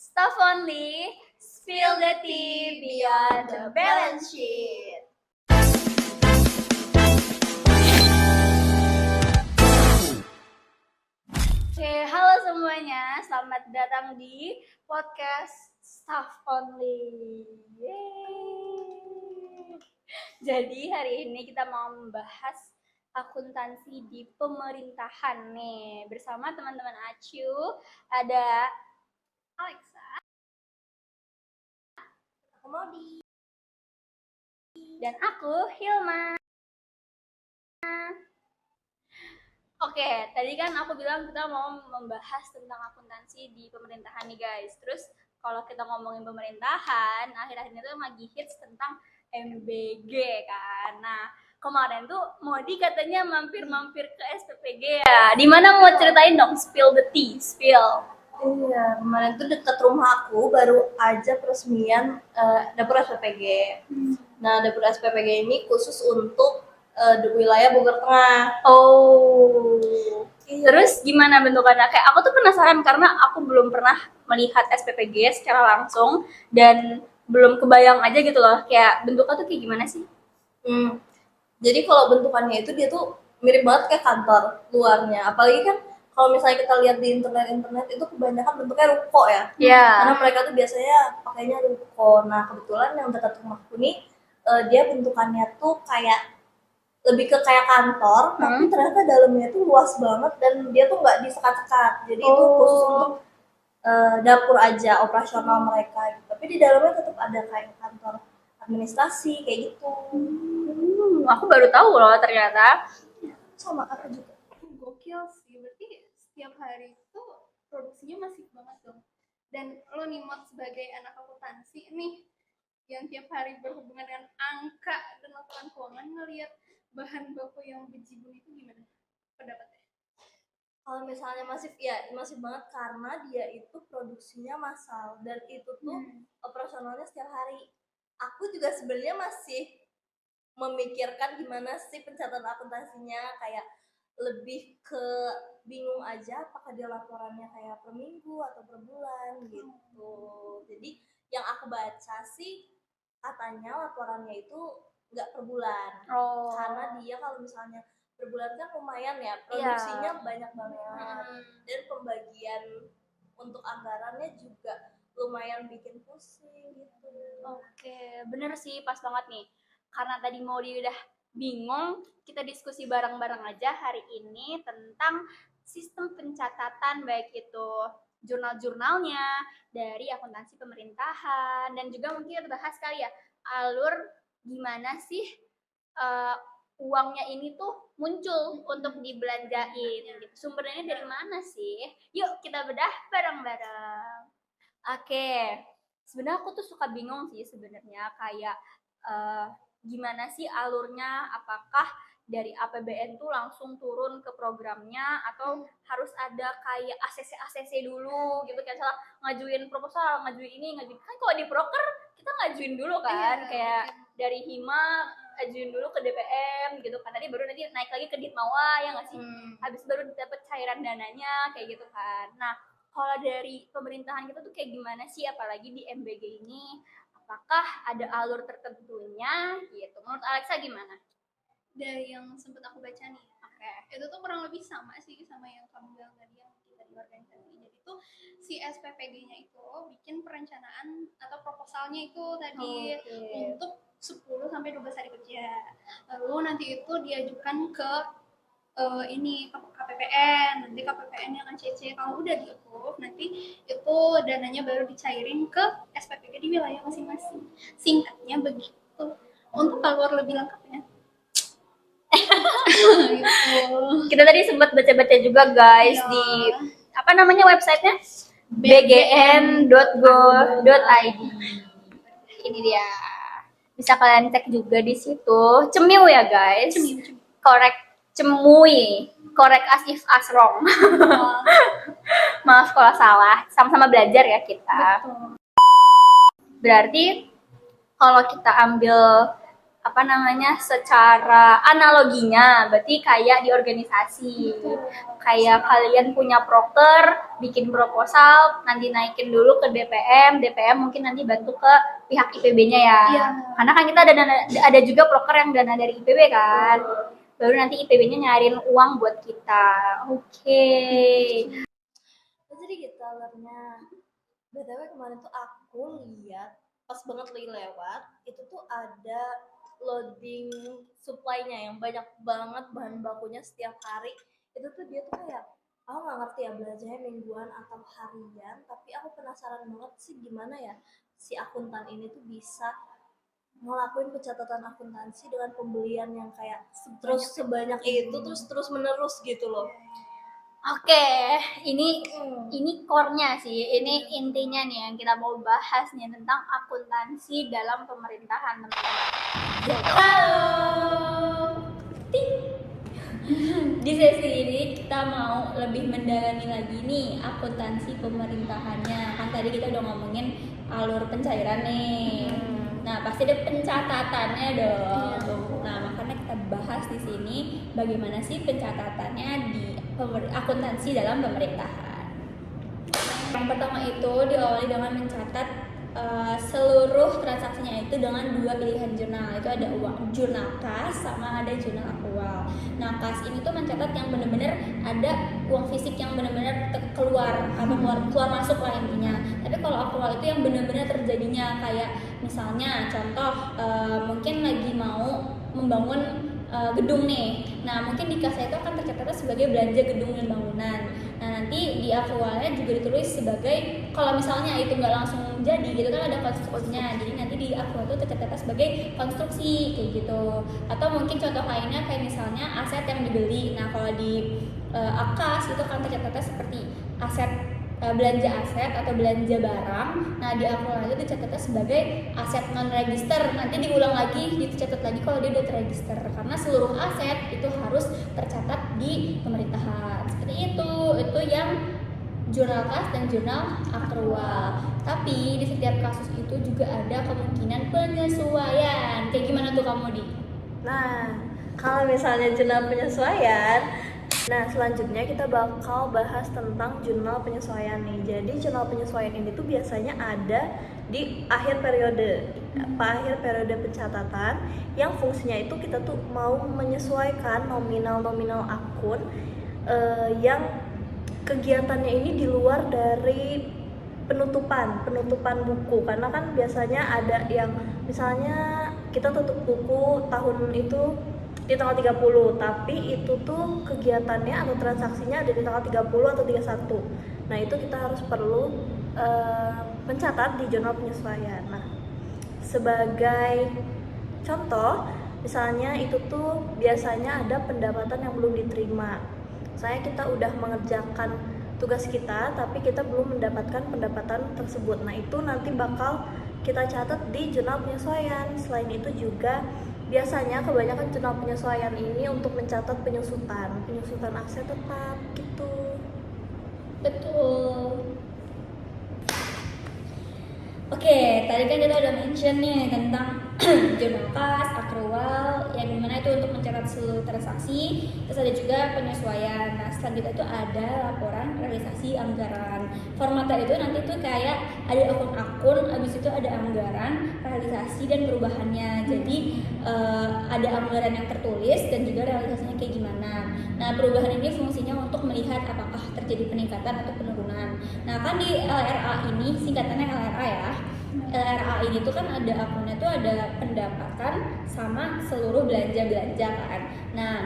Stuff only, spill the tea beyond the balance sheet. Oke, halo semuanya, selamat datang di podcast Stuff Only. Yeay. Jadi hari ini kita mau membahas akuntansi di pemerintahan nih bersama teman-teman Acu. Ada Alexa, aku Modi, dan aku Hilma. Oke, tadi kan aku bilang kita mau membahas tentang akuntansi di pemerintahan nih guys. Terus kalau kita ngomongin pemerintahan, akhir-akhir ini tuh lagi hits tentang MBG kan. Nah, kemarin tuh Modi katanya mampir-mampir ke SPPG ya. Di mana mau ceritain dong, spill the tea, spill. Iya, kemarin tuh deket rumah aku baru aja peresmian dapur SPPG. Nah, dapur SPPG ini khusus untuk di wilayah Bogor Tengah. Oh. Terus gimana bentukannya? Kayak aku tuh penasaran karena aku belum pernah melihat SPPG secara langsung dan belum kebayang aja gitu loh. Kayak bentuknya tuh kayak gimana sih? Jadi kalau bentukannya itu dia tuh mirip banget kayak kantor luarnya. Apalagi kan kalau misalnya kita lihat di internet itu kebanyakan bentuknya ruko ya. Iya. Karena mereka tuh biasanya pakainya ruko. Nah, kebetulan yang dekat rumahku nih dia bentukannya tuh kayak lebih ke kayak kantor, tapi ternyata dalamnya tuh luas banget dan dia tuh nggak disekat-sekat. Jadi itu khusus untuk dapur aja, operasional mereka gitu. Tapi di dalamnya tetap ada kayak kantor administrasi kayak gitu. Aku baru tahu loh ternyata. Sama apa juga. Gokil sih, berarti setiap hari itu produksinya masif banget dong. Dan lo nih Mod sebagai anak akuntansi nih yang tiap hari berhubungan dengan angka dan laporan keuangan, ngelihat bahan baku yang bejibun itu gimana pendapatnya? Kalau misalnya masif banget karena dia itu produksinya massal dan itu tuh operasionalnya setiap hari. Aku juga sebenarnya masih memikirkan gimana sih pencatatan akuntansinya, kayak lebih ke bingung aja apakah dia laporannya kayak per minggu atau per bulan gitu. Jadi yang aku baca sih katanya laporannya itu nggak per bulan. Karena dia kalau misalnya per bulan kan lumayan ya, produksinya banyak banget. Dan pembagian untuk anggarannya juga lumayan bikin pusing gitu. Oke, bener sih, pas banget nih. Karena tadi Modi udah bingung, kita diskusi bareng-bareng aja hari ini tentang sistem pencatatan, baik itu jurnal-jurnalnya dari akuntansi pemerintahan, dan juga mungkin kita bahas kali ya alur gimana sih uangnya ini tuh muncul untuk dibelanjain gitu. Sumbernya dari mana sih? Yuk kita bedah bareng-bareng. Oke, sebenarnya aku tuh suka bingung sih sebenarnya kayak gimana sih alurnya, apakah dari APBN tuh langsung turun ke programnya atau harus ada kayak ACC dulu gitu, kayak salah ngajuin proposal, ngajuin kan kalau di proker kita ngajuin dulu kan, kayak dari Hima ajuin dulu ke DPM gitu kan, nanti baru nanti naik lagi ke Ditmawa ya nggak sih, habis baru dapat cairan dananya kayak gitu kan. Nah kalau dari pemerintahan kita tuh kayak gimana sih, apalagi di MBG ini, apakah ada alur tertentunya gitu? Menurut Alexa gimana? Dari yang sempat aku baca nih, itu tuh kurang lebih sama sih sama yang kamu bilang tadi yang kita di organisasi. Jadi tuh si SPPG-nya itu bikin perencanaan atau proposalnya itu tadi untuk 10 sampai 12 hari kerja. Lalu nanti itu diajukan ke ini KPPN, nanti KPPN yang CC kalau udah di approve, nanti itu dananya baru dicairin ke SPPG di wilayah masing-masing. Singkatnya begitu. Untuk alur lebih lengkapnya. Kita tadi sempat baca-baca juga guys di apa namanya websitenya, bgn.go.id. Ini dia, bisa kalian cek juga di situ. Cemiu ya guys, correct as if as wrong. Maaf kalau salah, sama-sama belajar ya kita. Berarti kalau kita ambil secara analoginya berarti kayak di organisasi. Kayak kalian punya proker, bikin proposal, nanti naikin dulu ke DPM, DPM mungkin nanti bantu ke pihak IPB-nya ya. Iya. Karena kan kita ada juga proker yang dana dari IPB kan. Baru nanti IPB-nya nyariin uang buat kita. Oke. Jadi gitu alurnya. BTW kemarin tuh aku lihat pas banget lagi lewat itu tuh ada loading supply-nya yang banyak banget bahan bakunya setiap hari. Itu tuh dia tuh kayak aku nggak ngerti ya belajarnya mingguan atau harian, tapi aku penasaran banget sih gimana ya si akuntan ini tuh bisa ngelakuin pencatatan akuntansi dengan pembelian yang kayak terus sebanyak itu terus menerus gitu loh. Oke, ini core-nya sih. Ini intinya nih yang kita mau bahas nih tentang akuntansi dalam pemerintahan, teman-teman. Halo. Ting. Di sesi ini kita mau lebih mendalami lagi nih akuntansi pemerintahannya. Kan tadi kita udah ngomongin alur pencairan nih. Nah, pasti ada pencatatannya dong. Nah, makanya kita bahas di sini bagaimana sih pencatatannya di akuntansi dalam pemerintahan. Yang pertama itu diawali dengan mencatat seluruh transaksinya itu dengan 2 pilihan jurnal. Itu ada jurnal kas sama ada jurnal akrual. Nah, kas ini tuh mencatat yang benar-benar ada uang fisik yang benar-benar keluar atau keluar masuk lah intinya. Tapi kalau akrual itu yang benar-benar terjadinya, kayak misalnya contoh mungkin lagi mau membangun gedung nih. Nah, mungkin di kas itu akan tercatat sebagai belanja gedung dan bangunan. Nah, nanti di akrualnya juga ditulis sebagai, kalau misalnya itu nggak langsung jadi gitu kan ada konstruksinya. Jadi nanti di akrual itu tercatat sebagai konstruksi kayak gitu. Atau mungkin contoh lainnya kayak misalnya aset yang dibeli. Nah, kalau di akas itu akan tercatat seperti aset belanja aset atau belanja barang. Nah, di akrual itu dicatatnya sebagai aset non register. Nanti diulang lagi, dicatat lagi kalau dia udah terregister. Karena seluruh aset itu harus tercatat di pemerintahan. Seperti itu yang jurnal kas dan jurnal akrual. Tapi di setiap kasus itu juga ada kemungkinan penyesuaian. Kayak gimana tuh kamu, Di? Nah, kalau misalnya jurnal penyesuaian, nah selanjutnya kita bakal bahas tentang jurnal penyesuaian nih. Jadi jurnal penyesuaian ini tuh biasanya ada di akhir periode pencatatan, yang fungsinya itu kita tuh mau menyesuaikan nominal akun yang kegiatannya ini di luar dari penutupan buku. Karena kan biasanya ada yang misalnya kita tutup buku tahun itu di tanggal 30, tapi itu tuh kegiatannya atau transaksinya ada di tanggal 30 atau 31. Nah, itu kita harus perlu mencatat di jurnal penyesuaian. Nah, sebagai contoh, misalnya itu tuh biasanya ada pendapatan yang belum diterima. Misalnya kita udah mengerjakan tugas kita, tapi kita belum mendapatkan pendapatan tersebut. Nah, itu nanti bakal kita catat di jurnal penyesuaian. Selain itu juga biasanya kebanyakan jurnal penyesuaian ini untuk mencatat penyusutan aset tetap gitu. Betul. Oke, tadi kan kita udah mention nih tentang jurnal kas, akrual, yang dimana itu untuk mencatat seluruh transaksi. Terus ada juga penyesuaian. Nah, selanjutnya itu ada laporan realisasi anggaran. Formatnya itu nanti tuh kayak ada akun-akun, habis itu ada anggaran, realisasi dan perubahannya. Jadi ada anggaran yang tertulis dan juga realisasinya kayak gimana. Nah, perubahan ini fungsinya untuk melihat apakah terjadi peningkatan atau penurunan. Nah, kan di LRA ini, singkatannya LRA ya. LRA ini tuh kan ada akunnya tuh ada pendapatan sama seluruh belanja kan. Nah,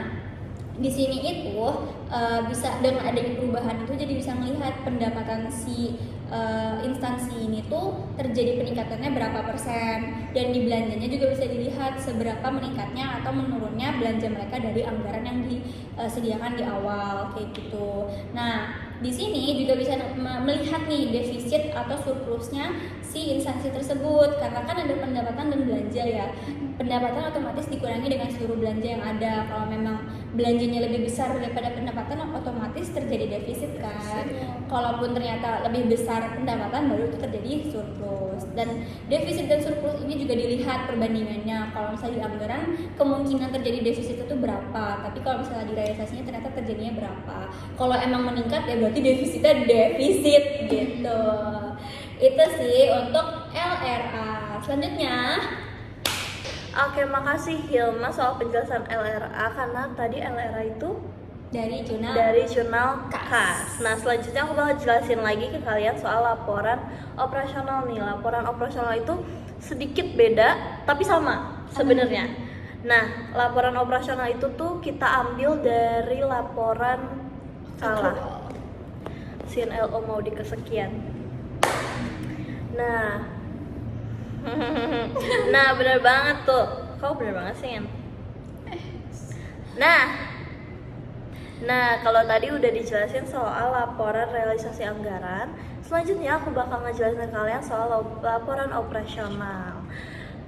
di sini itu bisa dengan adanya perubahan itu jadi bisa melihat pendapatan si instansi ini tuh terjadi peningkatannya berapa persen, dan di belanjanya juga bisa dilihat seberapa meningkatnya atau menurunnya belanja mereka dari anggaran yang disediakan di awal kayak gitu. Nah, di sini juga bisa melihat nih defisit atau surplusnya si instansi tersebut, karena kan ada pendapatan dan belanja ya. Pendapatan otomatis dikurangi dengan seluruh belanja yang ada. Kalau memang belanjanya lebih besar daripada pendapatan, otomatis terjadi defisit kan. Kalaupun ternyata lebih besar pendapatan, baru itu terjadi surplus. Dan defisit dan surplus ini juga dilihat perbandingannya. Kalau misalnya di anggaran kemungkinan terjadi defisit itu berapa, tapi kalau misalnya di realisasinya ternyata terjadinya berapa. Kalau emang meningkat ya berarti defisitnya defisit gitu. Itu sih untuk LRA. Selanjutnya, Oke, makasih Hilma soal penjelasan LRA, karena tadi LRA itu dari jurnal KAS. Nah, selanjutnya aku bakal jelasin lagi ke kalian soal laporan operasional nih. Laporan operasional itu sedikit beda tapi sama sebenarnya. Nah, laporan operasional itu tuh kita ambil dari laporan Sin LO mau dikesekian. Nah, nah bener banget tuh. Kau bener banget sih. Nah, kalau tadi udah dijelasin soal laporan realisasi anggaran, selanjutnya aku bakal ngejelasin ke kalian soal laporan operasional.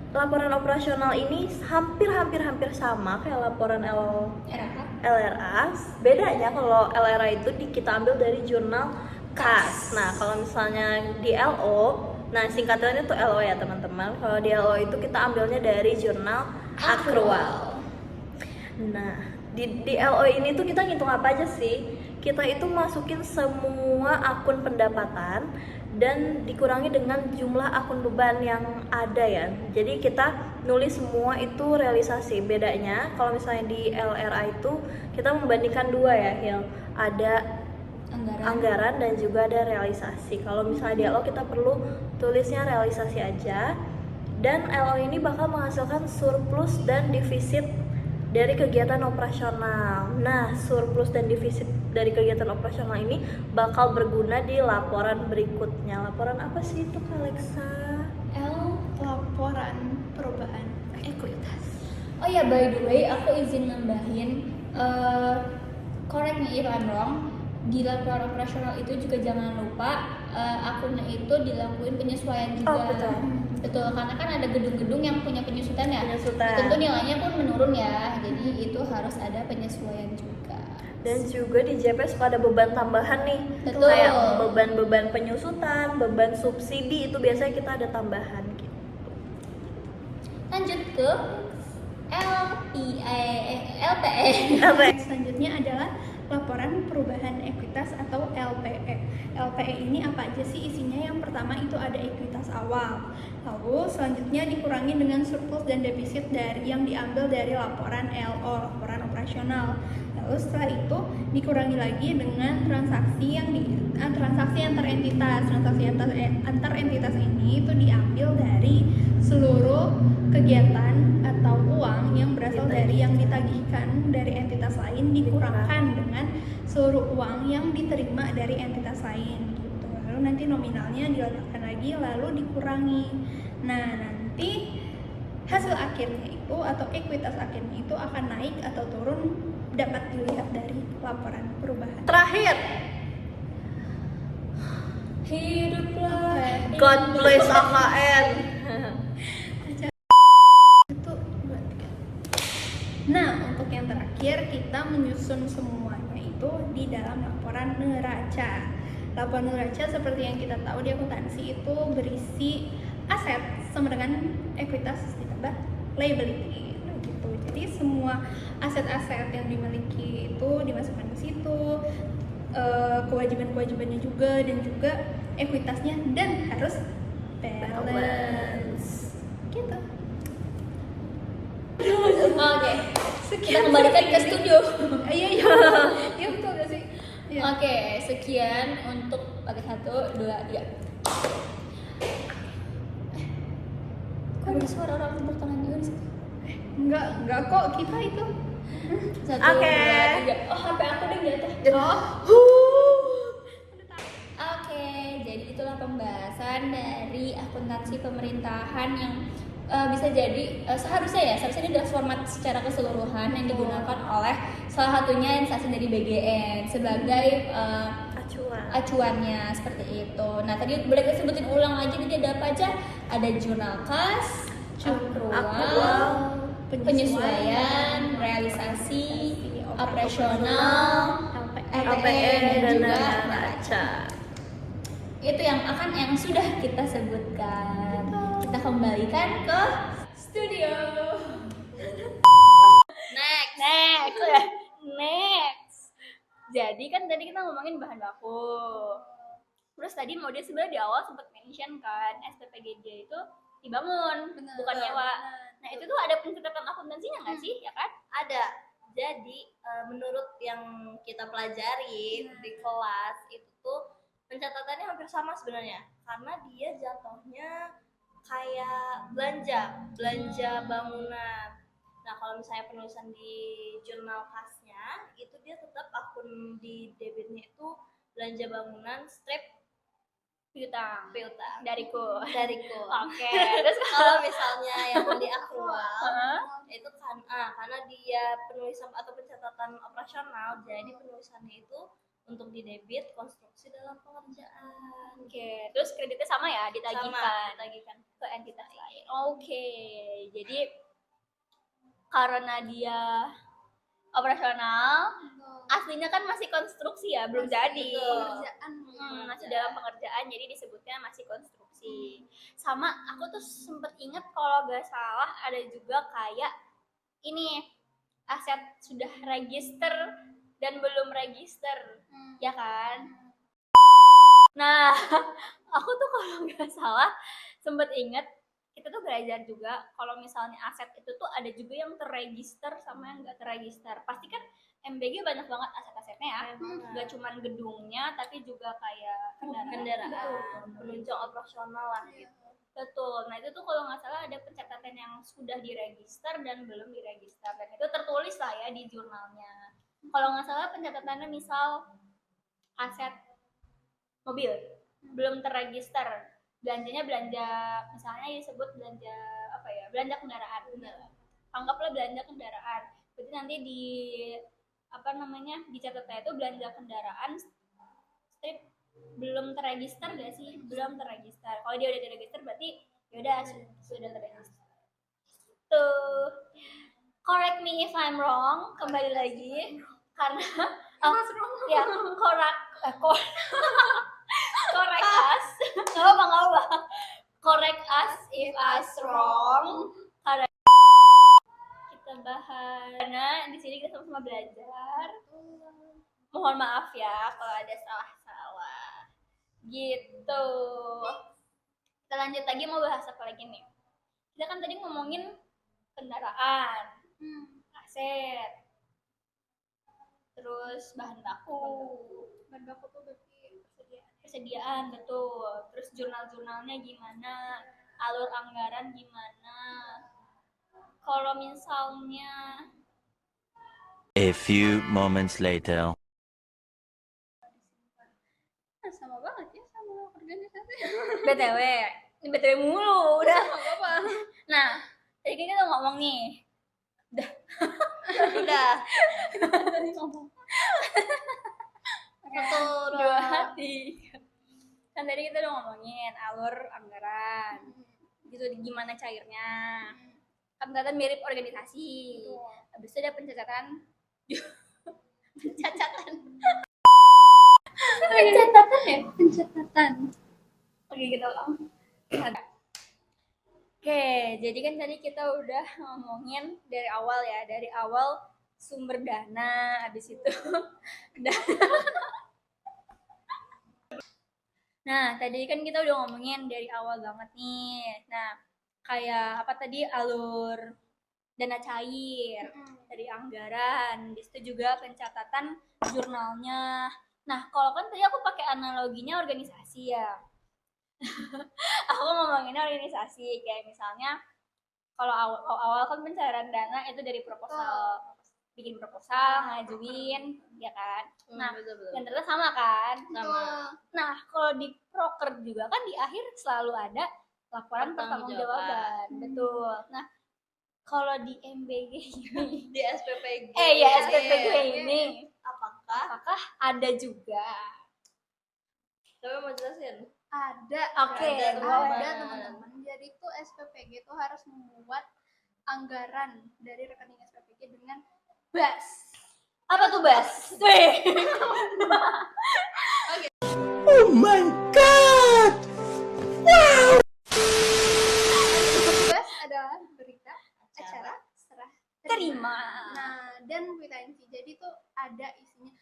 Laporan operasional ini hampir sama kayak laporan LRA. Bedanya kalau LRA itu kita ambil dari jurnal KAS. Nah, kalau misalnya di LO, nah singkatannya tuh LO ya teman-teman. Kalau di LO itu kita ambilnya dari jurnal akrual. Nah, di LO ini tuh kita ngitung apa aja sih? Kita itu masukin semua akun pendapatan dan dikurangi dengan jumlah akun beban yang ada ya. Jadi kita nulis semua itu realisasi. Bedanya kalau misalnya di LRA itu kita membandingkan dua ya, Hil. Ada anggaran dan juga ada realisasi. Kalau misalnya di LO kita perlu tulisnya realisasi aja. Dan LO ini bakal menghasilkan surplus dan defisit dari kegiatan operasional. Nah, surplus dan defisit dari kegiatan operasional ini bakal berguna di laporan berikutnya. Laporan apa sih itu, Kak Alexa? Laporan perubahan ekuitas. Oh ya, by the way, aku izin nambahin, correct me if I'm wrong, di laporan operasional itu juga jangan lupa akunnya itu dilakuin penyesuaian juga. Oh, betul, karena kan ada gedung-gedung yang punya penyusutan ya. Penyusutan. Tentu nilainya pun menurun ya, jadi itu harus ada penyesuaian juga. Dan juga di JP suka ada beban tambahan nih. Betul. Kayak beban-beban penyusutan, beban subsidi, itu biasanya kita ada tambahan gitu. Lanjut ke LPE. Selanjutnya adalah laporan perubahan ekuitas atau LPE. LPE ini apa aja sih isinya? Yang pertama itu ada ekuitas awal. Lalu selanjutnya dikurangi dengan surplus dan defisit yang diambil dari laporan LO, laporan operasional. Lalu setelah itu dikurangi lagi dengan transaksi antar entitas. Transaksi antar entitas ini itu diambil dari seluruh kegiatan atau uang yang berasal dari yang ditagihkan dari entitas lain dikurangkan dengan seluruh uang yang diterima dari entitas lain gitu. Lalu nanti nominalnya diletakkan lagi lalu dikurangi. Nah, nanti hasil akhirnya itu atau ekuitas akhirnya itu akan naik atau turun dapat dilihat dari laporan perubahan. Terakhir, Hiduplah God bless AKN. Nah, untuk yang terakhir kita menyusun semuanya itu di dalam laporan neraca. Laporan neraca seperti yang kita tahu di akuntansi itu berisi aset sama dengan ekuitas ditambah liability gitu. Jadi semua aset-aset yang dimiliki itu dimasukkan ke situ, kewajiban-kewajibannya juga dan juga ekuitasnya dan harus balance. Gitu. Oke, kita kembalikan ke studio. Iya betul gak sih? Ya. Oke, sekian untuk pakai 1, 2, 3. Kok ada suara orang tepuk tangan juga di situ? Enggak kok, kita itu. 1, Oke. 2, 3. Oh, HP aku udah di atas. Oh. Oke, jadi itulah pembahasan dari akuntansi pemerintahan yang bisa jadi seharusnya ini adalah format secara keseluruhan yang digunakan oleh salah satunya instansi dari BGN sebagai acuannya seperti itu. Nah tadi boleh kita sebutin ulang lagi tadi ada apa aja? Ada jurnal kas, akrual, penyesuaian, realisasi, operasional, LPN dan juga neraca. Itu yang sudah kita sebutkan. Kita kembalikan ke studio. Next. Jadi kan tadi kita ngomongin bahan baku. Terus tadi Maudia sebenarnya di awal sempat mention kan SPPGJ itu dibangun, bukan nyewa. Nah itu tuh ada pencatatan akuntansinya nggak sih, ya kan? Ada. Jadi menurut yang kita pelajari di kelas itu tuh pencatatannya hampir sama sebenarnya, karena dia jatuhnya kayak belanja bangunan. Nah kalau misalnya penulisan di jurnal kasnya itu dia tetap akun di debitnya itu belanja bangunan strip Piutang piutang dariku. Oke. Terus kalau misalnya yang di akrual itu kan karena dia penulisan atau pencatatan operasional, jadi penulisannya itu untuk di debit konstruksi dalam pengerjaan. Oke, terus kreditnya sama ya, ditagihkan ke entitas lain. Oke, jadi karena dia operasional, aslinya kan masih konstruksi ya, belum jadi. Pengerjaan. Masih dalam pengerjaan, jadi disebutnya masih konstruksi. Sama, aku tuh sempet inget kalau gak salah ada juga kayak ini aset sudah register dan belum register, ya kan? Nah, aku tuh kalau nggak salah sempet inget kita tuh belajar juga kalau misalnya aset itu tuh ada juga yang terregister sama yang nggak terregister. Pasti kan MBG banyak banget aset-asetnya ya, nggak cuman gedungnya tapi juga kayak kendaraan, penunjang operasional lah gitu. Betul. Nah itu tuh kalau nggak salah ada pencatatan yang sudah diregister dan belum diregister, dan itu tertulis lah ya di jurnalnya. Kalau nggak salah pencatatannya misal aset mobil belum terregister, belanjanya belanja misalnya disebut belanja apa ya, belanja kendaraan. Anggaplah belanja kendaraan. Berarti nanti di apa namanya dicatatnya itu belanja kendaraan strip belum terregister gak sih? Belum terregister. Kalau dia udah terregister berarti yaudah sudah terregister. Tuh. Correct me if I'm wrong. Kembali lagi karena ya correct us. Nggak apa. Correct us if us wrong. Karena kita bahas karena di sini kita sama-sama belajar. Mohon maaf ya kalau ada salah-salah. Gitu. Kita lanjut lagi, mau bahas apa lagi nih? Kita kan tadi ngomongin kendaraan, aset, terus bahan baku tuh berarti persediaan, betul. Terus jurnal-jurnalnya gimana, alur anggaran gimana. Kalau misalnya A few moments later. Sama banget ya sama organisasi. BTW mulu udah. Apa-apa. Nah, tadi kan kita ngomong nih. Udah. Tadi ngomong. 1, 2, 3. Kan tadi kita udah ngomongin alur anggaran. Gitu gimana cairnya. Kan ternyata mirip organisasi. Habis itu ada pencatatan. Pencatatan. Oke, gitu loh. Oke, jadi kan tadi kita udah ngomongin dari awal sumber dana, habis itu Nah, tadi kan kita udah ngomongin dari awal banget nih. Nah, kayak apa tadi alur dana cair dari anggaran, di situ juga pencatatan jurnalnya. Nah, kalau kan tadi aku pakai analoginya organisasi ya. Aku ngomonginnya organisasi, kayak misalnya kalau awal kan pencairan dana itu dari proposal, bikin proposal, ngajuin, ya kan. Nah, dan ternyata sama kan. Nah, kalau di proker juga kan di akhir selalu ada laporan pertanggungjawaban, betul. Nah, kalau di MBG ini, di SPPG. SPPG ini, Apakah ada juga? Tapi mau jelasin? Ada. Oke, Ada, boleh. Ada teman-teman. Jadi tuh SPPG tuh harus membuat anggaran dari rekening SPPG dengan BAS. Apa tuh Bas? Wih. BAS adalah berita, acara, serah, Terima. Nah, dan kwitansi. Jadi tuh ada isinya.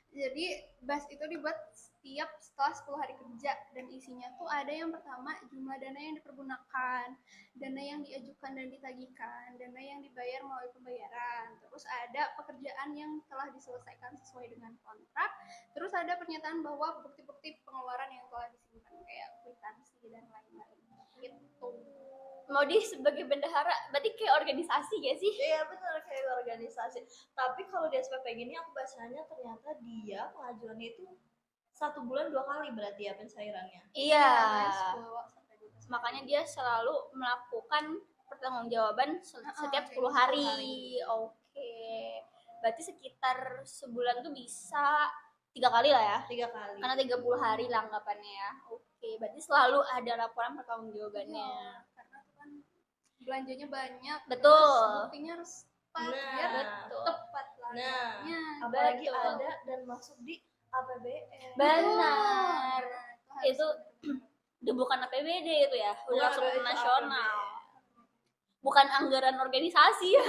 Jadi BAS itu dibuat setiap setelah 10 hari kerja dan isinya tuh ada yang pertama jumlah dana yang dipergunakan, dana yang diajukan dan ditagihkan, dana yang dibayar melalui pembayaran, terus ada pekerjaan yang telah diselesaikan sesuai dengan kontrak, terus ada pernyataan bahwa bukti-bukti pengeluaran yang telah disimpan kayak kwitansi dan lain-lain gitu. Maudi sebagai bendahara berarti kayak organisasi gak sih? Iya benar, kayak organisasi. Tapi kalau di SPPG ini aku bacanya ternyata dia pengajuannya itu 1 bulan 2 kali berarti ya pencairannya. Iya. 10 sampai 12 Makanya dia selalu melakukan pertanggungjawaban setiap 10 10 hari. hari. Oke. Berarti sekitar sebulan tuh bisa 3 kali lah ya. 3 kali. Karena 30 hari lah anggapannya ya. Oke, berarti selalu ada laporan pertanggungjawabannya. Iya, karena tuh kan belanjanya banyak. Betul. Terus buktinya harus tepat, Nah, biar betul. tepat lah. Nah, anggarannya. apalagi betul. ada dan masuk di APBN. Benar. Nah, Itu udah bukan APBD itu ya, udah Bukan langsung APBD, itu nasional. APBN. Bukan anggaran organisasi ya.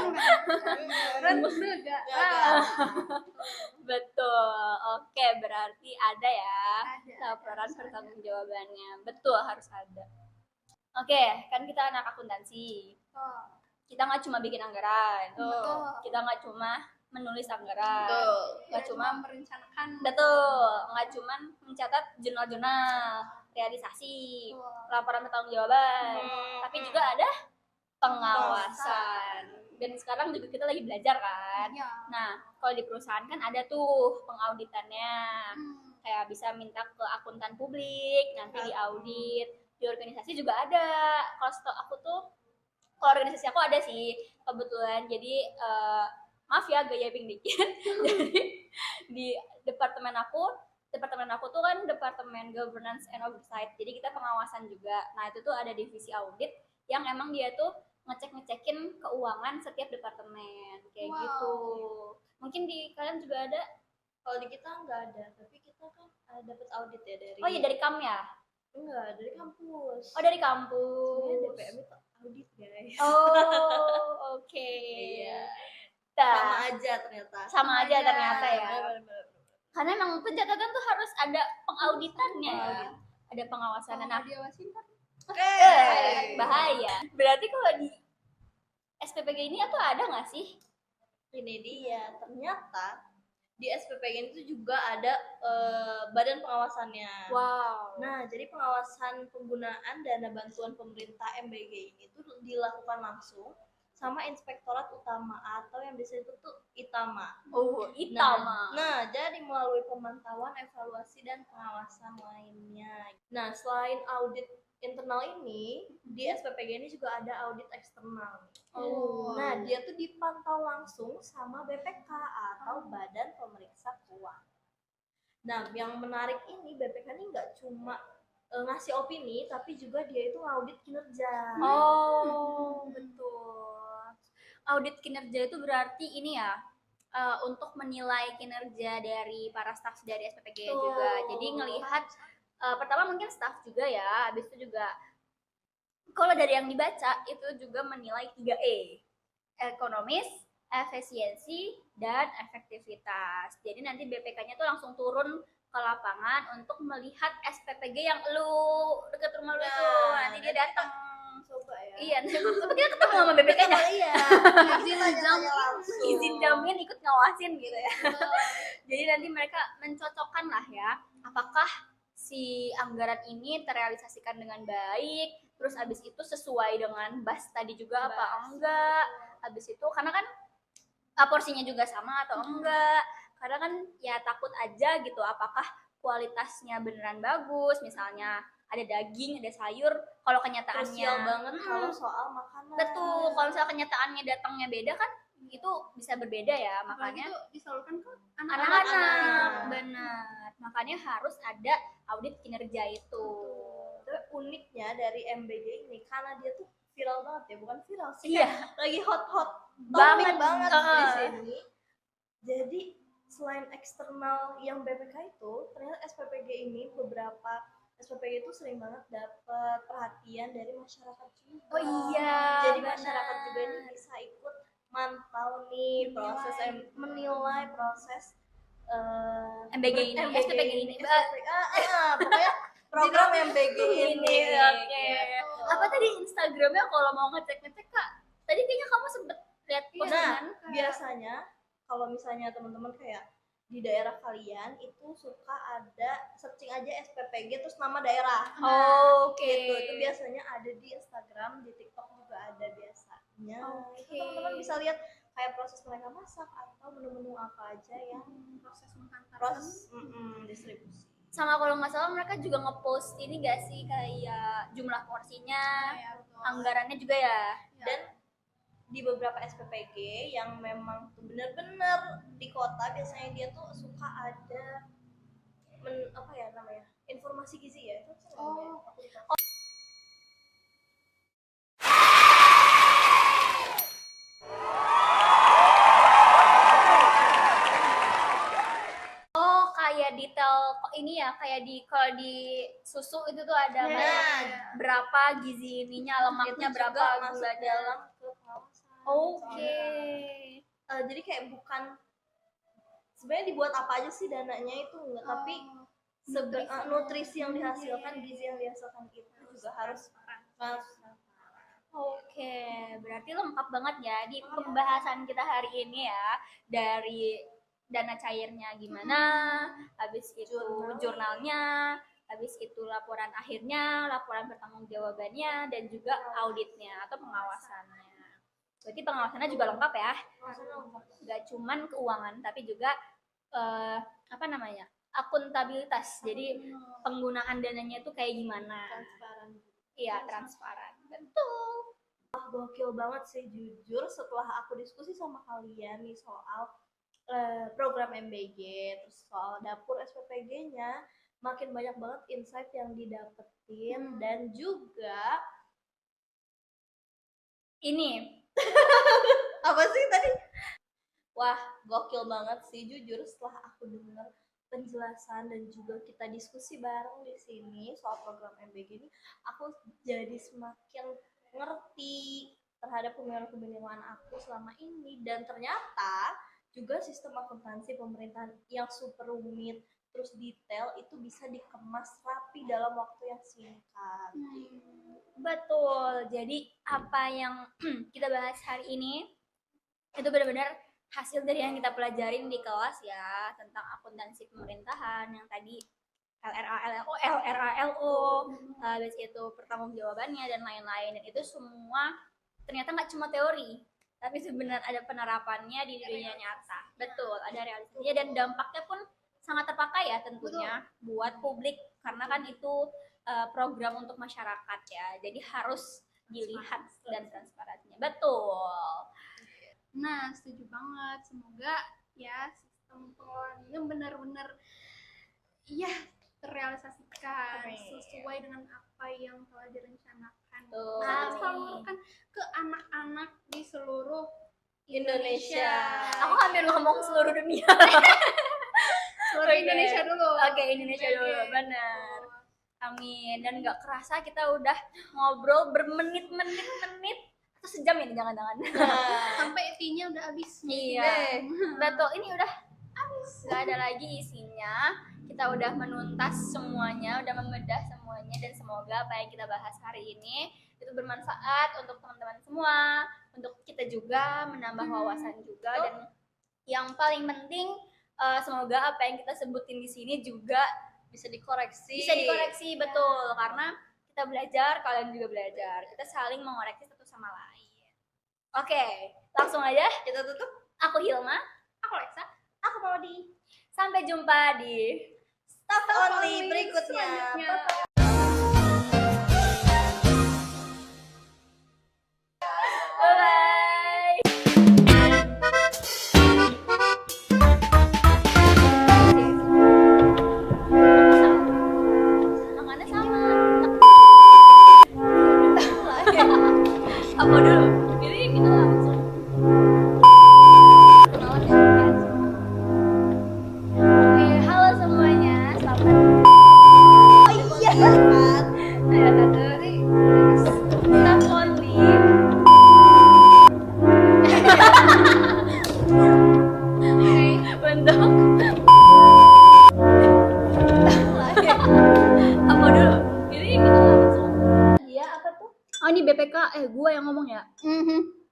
anggaran negara. Ya, Betul. Oke, berarti ada ya Ada, laporan harus ada. pertanggungjawabannya. Betul, harus ada. Oke, kan kita anak akuntansi. Betul. Kita nggak cuma bikin anggaran. Betul. Kita nggak cuma menulis anggaran. Betul. Nggak Tidak cuma merencanakan. betul, nggak cuma mencatat jurnal-jurnal realisasi, Betul. laporan pertanggungjawaban, tapi juga ada pengawasan. Dan sekarang juga kita lagi belajar kan. Iya. Nah, kalau di perusahaan kan ada tuh pengauditannya. Hmm. Kayak bisa minta ke akuntan publik, nanti diaudit. Di organisasi juga ada. Kalau setahu aku tuh, kalau organisasi aku ada sih kebetulan. Jadi maaf ya gaya ping dikit. Jadi di departemen aku tuh kan departemen governance and oversight. Jadi kita pengawasan juga. Nah, itu tuh ada divisi audit yang emang dia tuh ngecekin keuangan setiap departemen kayak Wow. gitu. Mungkin di kalian juga ada? Kalau di kita nggak ada, tapi kita kan dapat audit ya dari. Oh iya, dari KAM ya? Enggak, dari kampus. Oh, dari kampus. Sebenarnya DPM itu audit guys. Oh, oke. Iya. Nah, Sama aja ternyata. sama aja aja. ternyata ya. Benar-benar. Karena emang pencatatan tuh harus ada pengauditannya ya. Audit. Ada pengawasan. Kalau Nah, nggak diawasin kan bahaya. Berarti kalau di SPPG ini tuh ada nggak sih? Ini dia, ternyata di SPPG itu juga ada badan pengawasannya. Wow. Nah, jadi pengawasan penggunaan dana bantuan pemerintah MBG ini tuh dilakukan langsung sama Inspektorat Utama atau yang biasa itu tuh ITAMA. Oh, Itama. Nah, jadi melalui pemantauan, evaluasi, dan pengawasan lainnya. Nah, selain audit internal ini, di SPPG ini juga ada audit eksternal. Oh. Nah, dia tuh dipantau langsung sama BPK atau Badan Pemeriksa Keuangan. Nah, yang menarik ini BPK ini nggak cuma ngasih opini, tapi juga dia itu ngaudit kinerja. Oh, betul. Audit kinerja itu berarti ini ya, untuk menilai kinerja dari para staf dari SPPG Betul. juga. Jadi ngelihat pertama mungkin staf juga ya, habis itu juga kalau dari yang dibaca itu juga menilai 3E. Ekonomis, efisiensi, dan efektivitas. Jadi nanti BPK-nya tuh langsung turun ke lapangan untuk melihat SPPG yang deket rumah lu tuh. Nanti dia datang. Coba ya. Iya, tapi kita ketemu sama BPK-nya. Iya. izin jamin langsung. Izin jamin ikut ngawasin gitu ya. Jadi nanti mereka mencocokkan lah ya, apakah si anggaran ini terrealisasikan dengan baik, terus abis itu sesuai dengan BAS tadi juga apa enggak, abis itu karena kan porsinya juga sama atau enggak, karena kan ya takut aja gitu apakah kualitasnya beneran bagus, misalnya ada daging, ada sayur, kalau kenyataannya Krusial banget kalau soal makanan. betul, kalau misalnya kenyataannya datangnya beda kan itu bisa berbeda ya, makanya itu disalurkan ke anak-anak anak-anak. benar, makanya harus ada audit kinerja itu. Tapi uniknya dari MBG ini karena dia tuh viral banget ya, bukan viral sih, Iya. kayak lagi hot Banget. banget di Heeh. sini. Jadi selain eksternal yang BPK itu, ternyata SPPG ini beberapa SPPG itu sering banget dapat perhatian dari masyarakat juga. Oh iya, Jadi benar. masyarakat juga ini bisa ikut mantau nih proses menilai proses MBG ini, SPPG ini. pokoknya program MBG ini. Oke. Gitu. Apa tadi Instagramnya kalau mau ngecek Kak? Tadi kayaknya kamu sempet lihat Nah, postingan. biasanya kalau misalnya teman-teman kayak di daerah kalian itu suka ada searching aja SPPG terus nama daerah. Oke. Gitu. Itu biasanya ada di Instagram, di TikTok juga ada biasanya. Itu Oke. teman-teman bisa lihat kayak proses mereka masak atau menu-menu apa aja yang proses menghantarkan proses distribusi. Sama kalau nggak salah mereka juga ngepost ini gak sih kayak jumlah porsinya, ya, betul. anggarannya juga ya. Dan di beberapa SPPG yang memang tuh bener-bener di kota biasanya dia tuh suka ada apa ya namanya informasi gizi ya itu namanya. Aku lupa. Oh, kayak detail kok ini ya, kayak di kalau di susu itu tuh ada Nah, banyak berapa gizi ininya, lemaknya itu berapa, juga masuk gulanya. dalam ke pengawasan. Oke. Jadi kayak bukan sebenarnya dibuat apa aja sih dananya itu enggak, tapi nutrisi yang dihasilkan, gizi yang dihasilkan itu juga harus Oke, berarti lengkap banget ya di pembahasan kita hari ini ya. Dari dana cairnya gimana, habis itu jurnalnya, habis itu laporan akhirnya, laporan pertanggungjawabannya, dan juga auditnya atau pengawasannya. Berarti pengawasannya juga lengkap ya. Gak cuman keuangan, tapi juga apa namanya, akuntabilitas. Jadi penggunaan dananya itu kayak gimana? transparan. Iya, transparan. Betul. Gokil banget sih jujur setelah aku diskusi sama kalian nih soal program MBG terus soal dapur SPPG-nya, makin banyak banget insight yang didapetin dan juga Ini apa sih tadi? Wah, gokil banget sih jujur setelah aku dengar penjelasan dan juga kita diskusi bareng di sini soal program MBG ini, aku jadi semakin ngerti terhadap kebingungan aku selama ini, dan ternyata juga sistem akuntansi pemerintahan yang super rumit terus detail itu bisa dikemas rapi dalam waktu yang singkat. betul. Jadi apa yang kita bahas hari ini itu benar-benar hasil dari yang kita pelajarin di kelas ya, tentang akuntansi pemerintahan yang tadi LRALO, habis itu pertanggungjawabannya dan lain-lain. Dan itu semua ternyata nggak cuma teori, tapi sebenarnya ada penerapannya di dunia nyata. Betul, ada realisasinya dan dampaknya pun sangat terpakai ya tentunya buat publik, karena kan itu program untuk masyarakat ya. Jadi harus dilihat dan transparansinya. Betul. Nah, setuju banget. Semoga ya sistem pengelolaannya benar-benar ya terrealisasikan sesuai dengan apa yang telah direncanakan. Betul. Kita salurkan ke anak-anak di seluruh Indonesia. Aku hampir ngomong seluruh dunia. Seluruh Indonesia dulu. Oke, Indonesia dulu, benar. Amin. Dan nggak kerasa kita udah ngobrol bermenit-menit atau sejam ini jangan-jangan. Sampai tea-nya udah habis. Iya. Betul, ini udah habis. Nggak ada lagi isinya. Kita udah menuntas semuanya, udah membedah semuanya, dan semoga apa yang kita bahas hari ini itu bermanfaat untuk teman-teman semua, untuk kita juga menambah wawasan juga, dan yang paling penting semoga apa yang kita sebutin di sini juga Bisa dikoreksi. betul, karena kita belajar, kalian juga belajar, kita saling mengoreksi satu sama lain. Oke, langsung aja Kita tutup. aku Hilma, Aku Lexa. Aku Maudi. sampai jumpa di Staff only berikutnya. Selanjutnya. bye. Oh ini BPK, gue yang ngomong ya. Mhm.